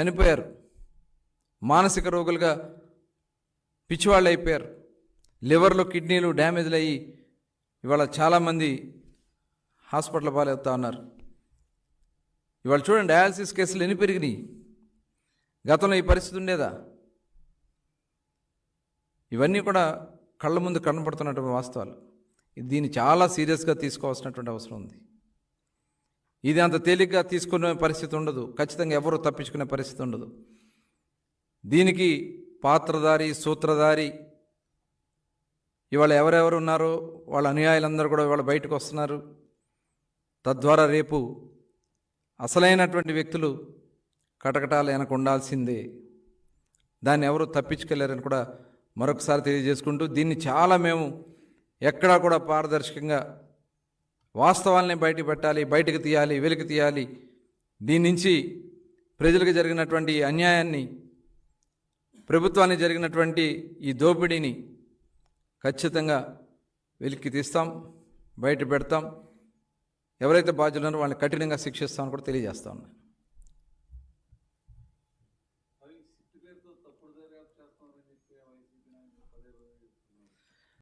చనిపోయారు, మానసిక రోగులుగా పిచ్చివాళ్ళు అయిపోయారు, లివర్లో కిడ్నీలు డ్యామేజ్లు అయ్యి ఇవాళ చాలామంది హాస్పిటల్ పాలవుతా ఉన్నారు. ఇవాళ చూడండి, డయాలసిస్ కేసులు ఎన్ని పెరిగినాయి. గతంలో ఈ పరిస్థితి ఉండేదా? ఇవన్నీ కూడా కళ్ళ ముందు కనపడుతున్నటువంటి వాస్తవాలు. దీన్ని చాలా సీరియస్గా తీసుకోవాల్సినటువంటి అవసరం ఉంది. ఇది అంత తేలిగ్గా తీసుకునే పరిస్థితి ఉండదు. ఖచ్చితంగా ఎవరు తప్పించుకునే పరిస్థితి ఉండదు. దీనికి పాత్రధారి, సూత్రధారి ఇవాళ ఎవరెవరు ఉన్నారో వాళ్ళ అనుయాయులందరూ కూడా ఇవాళ బయటకు వస్తున్నారు. తద్వారా రేపు అసలైనటువంటి వ్యక్తులు కటకటాలు వెనక ఉండాల్సిందే. దాన్ని ఎవరు తప్పించుకెళ్ళారని కూడా మరొకసారి తెలియజేసుకుంటూ, దీన్ని చాలా మేము ఎక్కడా కూడా పారదర్శకంగా వాస్తవాల్ని బయటకు పెట్టాలి, బయటకు తీయాలి, వెలికి తీయాలి. దీని నుంచి ప్రజలకు జరిగినటువంటి అన్యాయాన్ని, ప్రభుత్వానికి జరిగినటువంటి ఈ దోపిడీని ఖచ్చితంగా వెలికి తీస్తాం, బయట పెడతాం. ఎవరైతే బాధ్యులున్నారో వాళ్ళని కఠినంగా శిక్షిస్తామని కూడా తెలియజేస్తా ఉన్నాను.